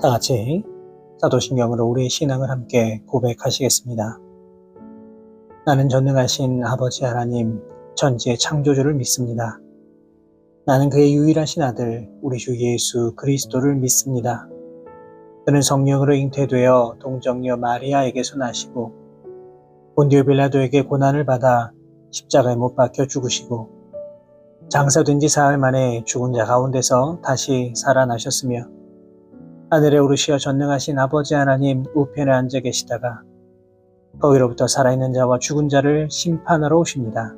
다 같이 사도신경으로 우리의 신앙을 함께 고백하시겠습니다. 나는 전능하신 아버지 하나님, 천지의 창조주를 믿습니다. 나는 그의 유일하신 아들, 우리 주 예수 그리스도를 믿습니다. 그는 성령으로 잉태되어 동정녀 마리아에게서 나시고 본디오 빌라도에게 고난을 받아 십자가에 못 박혀 죽으시고 장사된 지 사흘 만에 죽은 자 가운데서 다시 살아나셨으며 하늘에 오르시어 전능하신 아버지 하나님 우편에 앉아 계시다가 거기로부터 살아있는 자와 죽은 자를 심판하러 오십니다.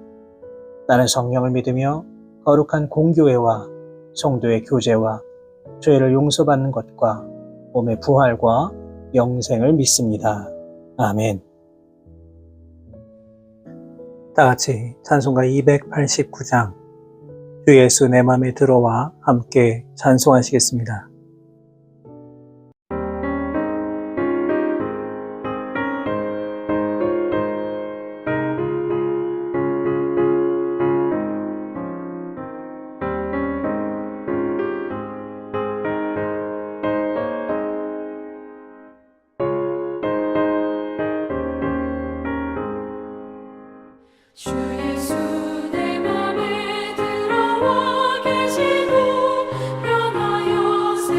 나는 성령을 믿으며 거룩한 공교회와 성도의 교제와 죄를 용서받는 것과 몸의 부활과 영생을 믿습니다. 아멘. 다 같이 찬송가 289장 주 예수 내 맘에 들어와 함께 찬송하시겠습니다. 주 예수 내 맘에 들어와 계시고 변하여서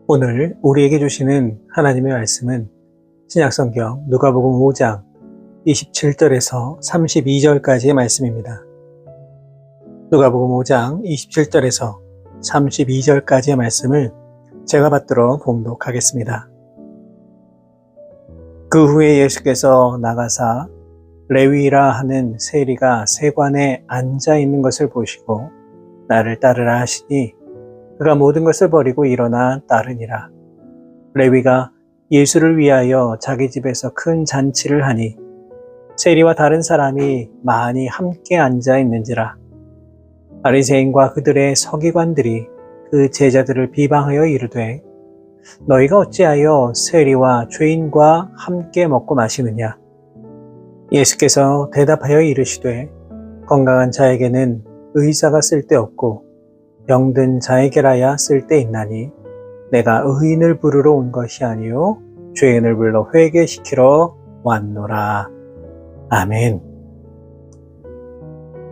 오늘 우리에게 주시는 하나님의 말씀은 신약성경 누가복음 5장 27절에서 32절까지의 말씀입니다. 누가복음 5장 27절에서 32절까지의 말씀을 제가 받들어 봉독하겠습니다. 그 후에 예수께서 나가사 레위라 하는 세리가 세관에 앉아 있는 것을 보시고 나를 따르라 하시니 그가 모든 것을 버리고 일어나 따르니라. 레위가 예수를 위하여 자기 집에서 큰 잔치를 하니 세리와 다른 사람이 많이 함께 앉아 있는지라. 바리새인과 그들의 서기관들이 그 제자들을 비방하여 이르되 너희가 어찌하여 세리와 죄인과 함께 먹고 마시느냐. 예수께서 대답하여 이르시되 건강한 자에게는 의사가 쓸데없고 병든 자에게라야 쓸데있나니 내가 의인을 부르러 온 것이 아니요 죄인을 불러 회개시키러 왔노라. 아멘.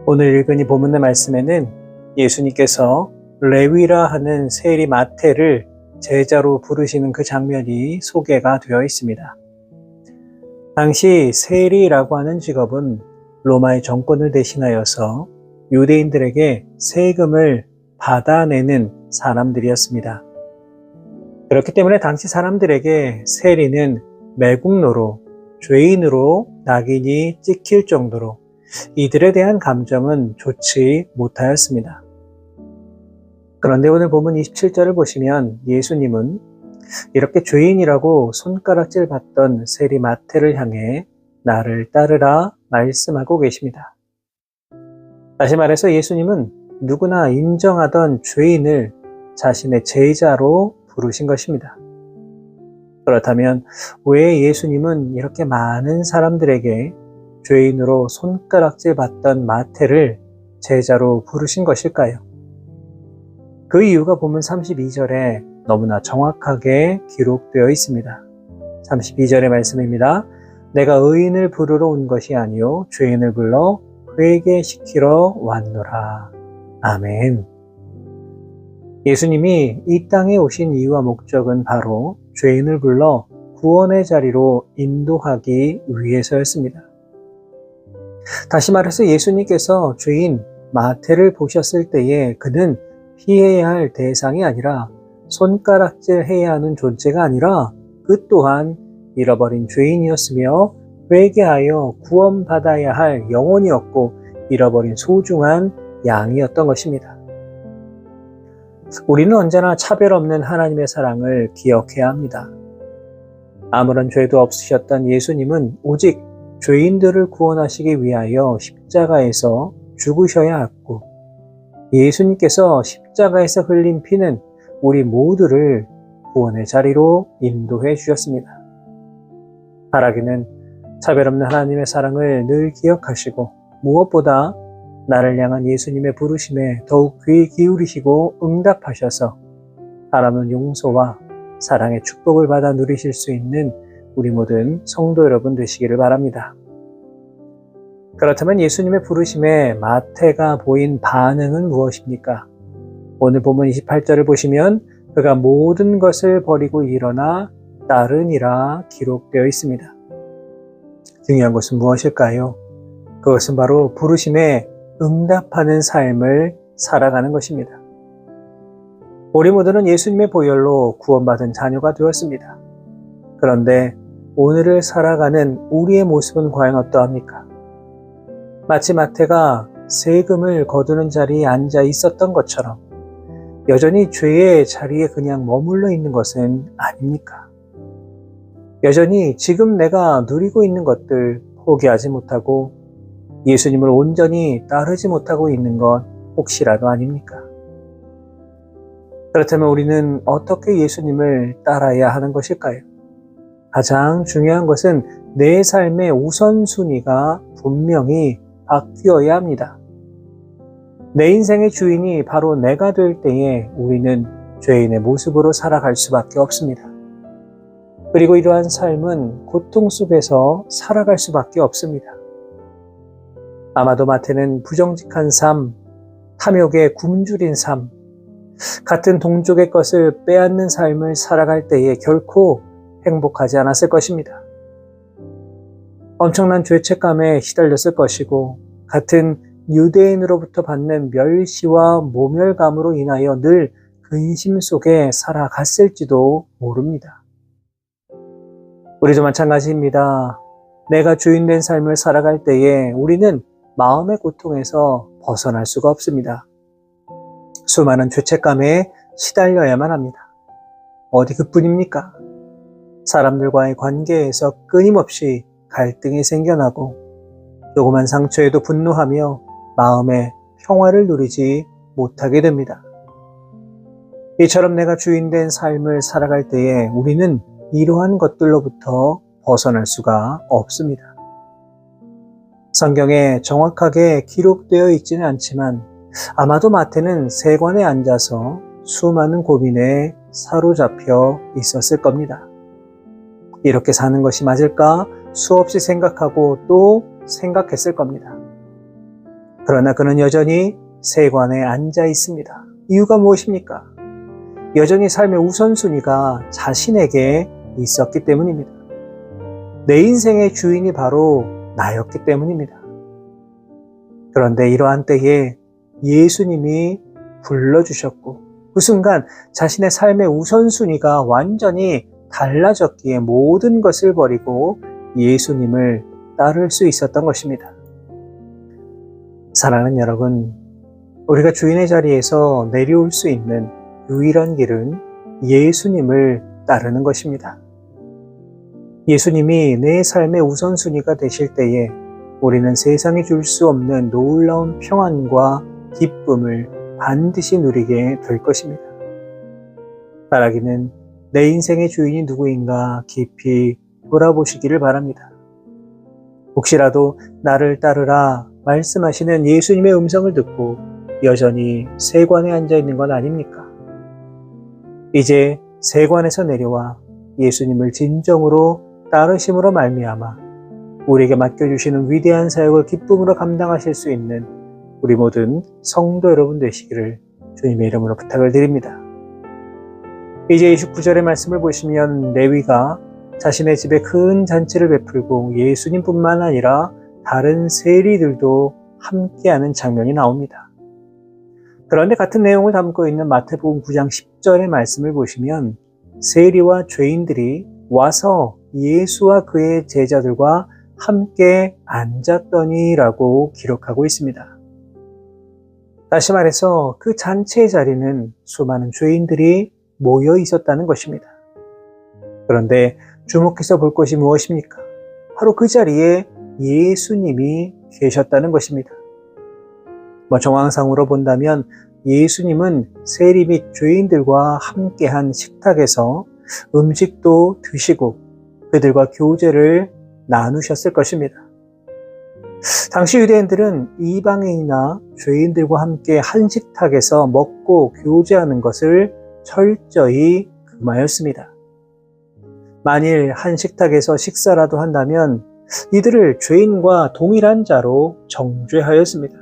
오늘 읽은 이 본문의 말씀에는 예수님께서 레위라 하는 세리 마태를 제자로 부르시는 그 장면이 소개가 되어 있습니다. 당시 세리라고 하는 직업은 로마의 정권을 대신하여서 유대인들에게 세금을 받아내는 사람들이었습니다. 그렇기 때문에 당시 사람들에게 세리는 매국노로, 죄인으로 낙인이 찍힐 정도로 이들에 대한 감정은 좋지 못하였습니다. 그런데 오늘 본문 27절을 보시면 예수님은 이렇게 죄인이라고 손가락질 받던 세리 마태를 향해 나를 따르라 말씀하고 계십니다. 다시 말해서 예수님은 누구나 인정하던 죄인을 자신의 제자로 부르신 것입니다. 그렇다면 왜 예수님은 이렇게 많은 사람들에게 죄인으로 손가락질 받던 마태를 제자로 부르신 것일까요? 그 이유가 본문 32절에 너무나 정확하게 기록되어 있습니다. 32절의 말씀입니다. 내가 의인을 부르러 온 것이 아니요 죄인을 불러 회개시키러 왔노라. 아멘. 예수님이 이 땅에 오신 이유와 목적은 바로 죄인을 불러 구원의 자리로 인도하기 위해서였습니다. 다시 말해서 예수님께서 죄인 마태를 보셨을 때에 그는 피해야 할 대상이 아니라 손가락질 해야 하는 존재가 아니라 그 또한 잃어버린 죄인이었으며 회개하여 구원받아야 할 영혼이었고 잃어버린 소중한 양이었던 것입니다. 우리는 언제나 차별 없는 하나님의 사랑을 기억해야 합니다. 아무런 죄도 없으셨던 예수님은 오직 죄인들을 구원하시기 위하여 십자가에서 죽으셔야 했고 예수님께서 십자가에서 흘린 피는 우리 모두를 구원의 자리로 인도해 주셨습니다. 바라기는 차별 없는 하나님의 사랑을 늘 기억하시고 무엇보다 나를 향한 예수님의 부르심에 더욱 귀 기울이시고 응답하셔서 바라는 용서와 사랑의 축복을 받아 누리실 수 있는 우리 모든 성도 여러분 되시기를 바랍니다. 그렇다면 예수님의 부르심에 마태가 보인 반응은 무엇입니까? 오늘 본문 28절을 보시면 그가 모든 것을 버리고 일어나 따르니라 기록되어 있습니다. 중요한 것은 무엇일까요? 그것은 바로 부르심에 응답하는 삶을 살아가는 것입니다. 우리 모두는 예수님의 보혈로 구원받은 자녀가 되었습니다. 그런데 오늘을 살아가는 우리의 모습은 과연 어떠합니까? 마치 마태가 세금을 거두는 자리에 앉아 있었던 것처럼 여전히 죄의 자리에 그냥 머물러 있는 것은 아닙니까? 여전히 지금 내가 누리고 있는 것들 포기하지 못하고 예수님을 온전히 따르지 못하고 있는 것 혹시라도 아닙니까? 그렇다면 우리는 어떻게 예수님을 따라야 하는 것일까요? 가장 중요한 것은 내 삶의 우선순위가 분명히 바뀌어야 합니다. 내 인생의 주인이 바로 내가 될 때에 우리는 죄인의 모습으로 살아갈 수밖에 없습니다. 그리고 이러한 삶은 고통 속에서 살아갈 수밖에 없습니다. 아마도 마태는 부정직한 삶, 탐욕에 굶주린 삶, 같은 동족의 것을 빼앗는 삶을 살아갈 때에 결코 행복하지 않았을 것입니다. 엄청난 죄책감에 시달렸을 것이고 같은 유대인으로부터 받는 멸시와 모멸감으로 인하여 늘 근심 속에 살아갔을지도 모릅니다. 우리도 마찬가지입니다. 내가 주인된 삶을 살아갈 때에 우리는 마음의 고통에서 벗어날 수가 없습니다. 수많은 죄책감에 시달려야만 합니다. 어디 그뿐입니까? 사람들과의 관계에서 끊임없이 갈등이 생겨나고 조그만 상처에도 분노하며 마음의 평화를 누리지 못하게 됩니다. 이처럼 내가 주인된 삶을 살아갈 때에 우리는 이러한 것들로부터 벗어날 수가 없습니다. 성경에 정확하게 기록되어 있지는 않지만 아마도 마태는 세관에 앉아서 수많은 고민에 사로잡혀 있었을 겁니다. 이렇게 사는 것이 맞을까 수없이 생각하고 또 생각했을 겁니다. 그러나 그는 여전히 세관에 앉아 있습니다. 이유가 무엇입니까? 여전히 삶의 우선순위가 자신에게 있었기 때문입니다. 내 인생의 주인이 바로 나였기 때문입니다. 그런데 이러한 때에 예수님이 불러주셨고 그 순간 자신의 삶의 우선순위가 완전히 달라졌기에 모든 것을 버리고 예수님을 따를 수 있었던 것입니다. 사랑하는 여러분, 우리가 주인의 자리에서 내려올 수 있는 유일한 길은 예수님을 따르는 것입니다. 예수님이 내 삶의 우선순위가 되실 때에 우리는 세상이 줄 수 없는 놀라운 평안과 기쁨을 반드시 누리게 될 것입니다. 바라기는 내 인생의 주인이 누구인가 깊이 돌아보시기를 바랍니다. 혹시라도 나를 따르라 말씀하시는 예수님의 음성을 듣고 여전히 세관에 앉아 있는 건 아닙니까? 이제 세관에서 내려와 예수님을 진정으로 따르심으로 말미암아 우리에게 맡겨주시는 위대한 사역을 기쁨으로 감당하실 수 있는 우리 모든 성도 여러분 되시기를 주님의 이름으로 부탁을 드립니다. 이제 29절의 말씀을 보시면 레위가 자신의 집에 큰 잔치를 베풀고 예수님뿐만 아니라 다른 세리들도 함께하는 장면이 나옵니다. 그런데 같은 내용을 담고 있는 마태복음 9장 10절의 말씀을 보시면 세리와 죄인들이 와서 예수와 그의 제자들과 함께 앉았더니라고 기록하고 있습니다. 다시 말해서 그 잔치의 자리는 수많은 죄인들이 모여 있었다는 것입니다. 그런데 주목해서 볼 것이 무엇입니까? 바로 그 자리에 예수님이 계셨다는 것입니다. 정황상으로 본다면 예수님은 세리 및 죄인들과 함께한 식탁에서 음식도 드시고 그들과 교제를 나누셨을 것입니다. 당시 유대인들은 이방인이나 죄인들과 함께 한 식탁에서 먹고 교제하는 것을 철저히 금하였습니다. 만일 한 식탁에서 식사라도 한다면 이들을 죄인과 동일한 자로 정죄하였습니다.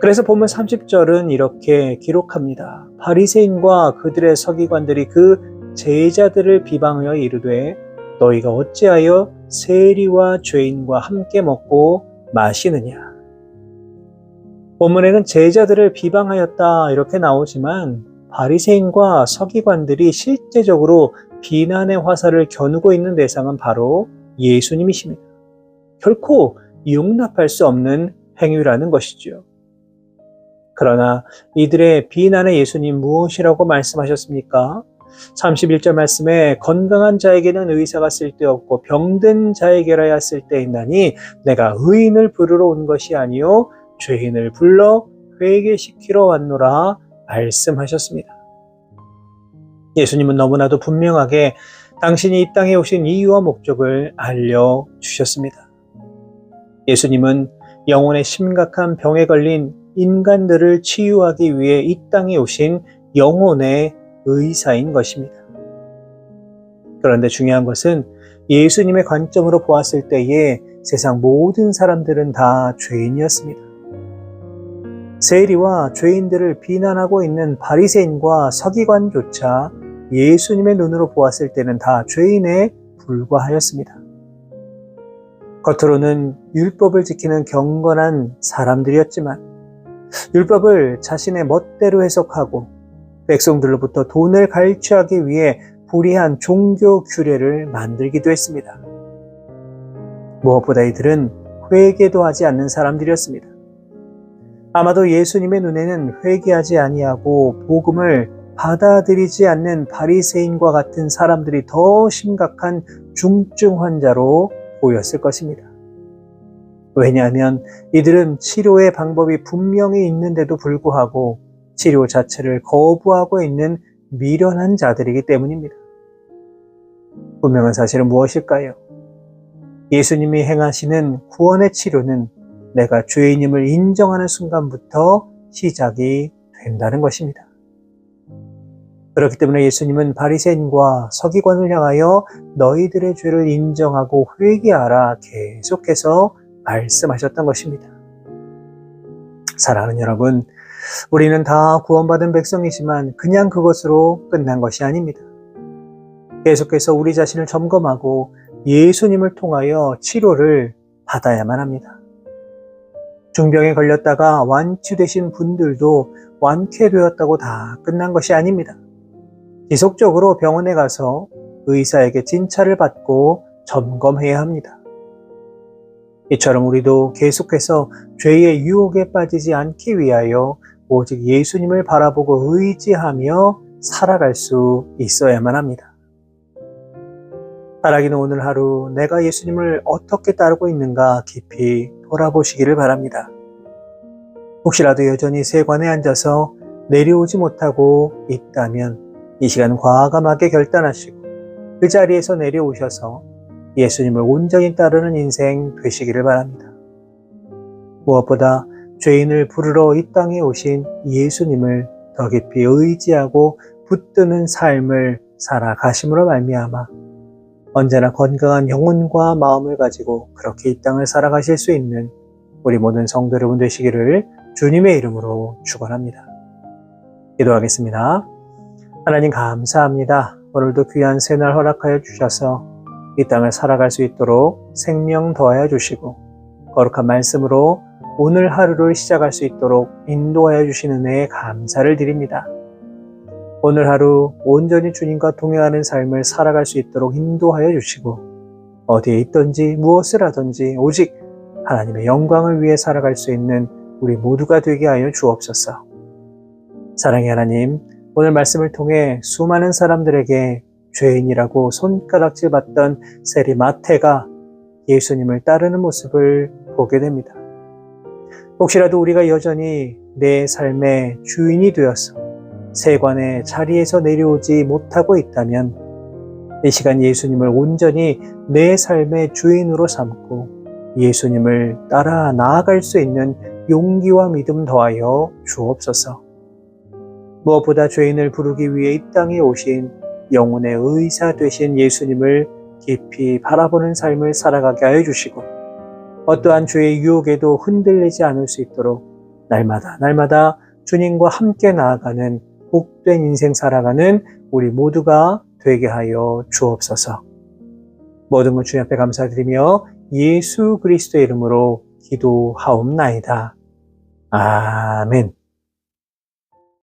그래서 본문 30절은 이렇게 기록합니다. 바리새인과 그들의 서기관들이 그 제자들을 비방하여 이르되 너희가 어찌하여 세리와 죄인과 함께 먹고 마시느냐. 본문에는 제자들을 비방하였다 이렇게 나오지만 바리새인과 서기관들이 실제적으로 비난의 화살을 겨누고 있는 대상은 바로 예수님이십니다. 결코 용납할 수 없는 행위라는 것이죠. 그러나 이들의 비난에 예수님 무엇이라고 말씀하셨습니까? 31절 말씀에 건강한 자에게는 의사가 쓸데없고 병든 자에게라야 쓸데있나니 내가 의인을 부르러 온 것이 아니요 죄인을 불러 회개시키러 왔노라 말씀하셨습니다. 예수님은 너무나도 분명하게 당신이 이 땅에 오신 이유와 목적을 알려주셨습니다. 예수님은 영혼의 심각한 병에 걸린 인간들을 치유하기 위해 이 땅에 오신 영혼의 의사인 것입니다. 그런데 중요한 것은 예수님의 관점으로 보았을 때에 세상 모든 사람들은 다 죄인이었습니다. 세리와 죄인들을 비난하고 있는 바리새인과 서기관조차 예수님의 눈으로 보았을 때는 다 죄인에 불과하였습니다. 겉으로는 율법을 지키는 경건한 사람들이었지만 율법을 자신의 멋대로 해석하고 백성들로부터 돈을 갈취하기 위해 불의한 종교 규례를 만들기도 했습니다. 무엇보다 이들은 회개도 하지 않는 사람들이었습니다. 아마도 예수님의 눈에는 회개하지 아니하고 복음을 받아들이지 않는 바리새인과 같은 사람들이 더 심각한 중증 환자로 보였을 것입니다. 왜냐하면 이들은 치료의 방법이 분명히 있는데도 불구하고 치료 자체를 거부하고 있는 미련한 자들이기 때문입니다. 분명한 사실은 무엇일까요? 예수님이 행하시는 구원의 치료는 내가 죄인임을 인정하는 순간부터 시작이 된다는 것입니다. 그렇기 때문에 예수님은 바리새인과 서기관을 향하여 너희들의 죄를 인정하고 회개하라 계속해서 말씀하셨던 것입니다. 사랑하는 여러분, 우리는 다 구원받은 백성이지만 그냥 그것으로 끝난 것이 아닙니다. 계속해서 우리 자신을 점검하고 예수님을 통하여 치료를 받아야만 합니다. 중병에 걸렸다가 완치되신 분들도 완쾌되었다고 다 끝난 것이 아닙니다. 지속적으로 병원에 가서 의사에게 진찰을 받고 점검해야 합니다. 이처럼 우리도 계속해서 죄의 유혹에 빠지지 않기 위하여 오직 예수님을 바라보고 의지하며 살아갈 수 있어야만 합니다. 바라기는 오늘 하루 내가 예수님을 어떻게 따르고 있는가 깊이 돌아보시기를 바랍니다. 혹시라도 여전히 세관에 앉아서 내려오지 못하고 있다면 이 시간 과감하게 결단하시고 그 자리에서 내려오셔서 예수님을 온전히 따르는 인생 되시기를 바랍니다. 무엇보다 죄인을 부르러 이 땅에 오신 예수님을 더 깊이 의지하고 붙드는 삶을 살아가심으로 말미암아 언제나 건강한 영혼과 마음을 가지고 그렇게 이 땅을 살아가실 수 있는 우리 모든 성도 여러분 되시기를 주님의 이름으로 축원합니다. 기도하겠습니다. 하나님 감사합니다. 오늘도 귀한 새날 허락하여 주셔서 이 땅을 살아갈 수 있도록 생명 더하여 주시고 거룩한 말씀으로 오늘 하루를 시작할 수 있도록 인도하여 주시는 은혜에 감사를 드립니다. 오늘 하루 온전히 주님과 동행하는 삶을 살아갈 수 있도록 인도하여 주시고 어디에 있든지 무엇을 하든지 오직 하나님의 영광을 위해 살아갈 수 있는 우리 모두가 되게 하여 주옵소서. 사랑의 하나님, 오늘 말씀을 통해 수많은 사람들에게 죄인이라고 손가락질 받던 세리 마태가 예수님을 따르는 모습을 보게 됩니다. 혹시라도 우리가 여전히 내 삶의 주인이 되어서 세관의 자리에서 내려오지 못하고 있다면 이 시간 예수님을 온전히 내 삶의 주인으로 삼고 예수님을 따라 나아갈 수 있는 용기와 믿음 더하여 주옵소서. 무엇보다 죄인을 부르기 위해 이 땅에 오신 영혼의 의사 되신 예수님을 깊이 바라보는 삶을 살아가게 하여 주시고 어떠한 죄의 유혹에도 흔들리지 않을 수 있도록 날마다 주님과 함께 나아가는 복된 인생 살아가는 우리 모두가 되게 하여 주옵소서. 모든 것 주님 앞에 감사드리며 예수 그리스도의 이름으로 기도하옵나이다. 아멘.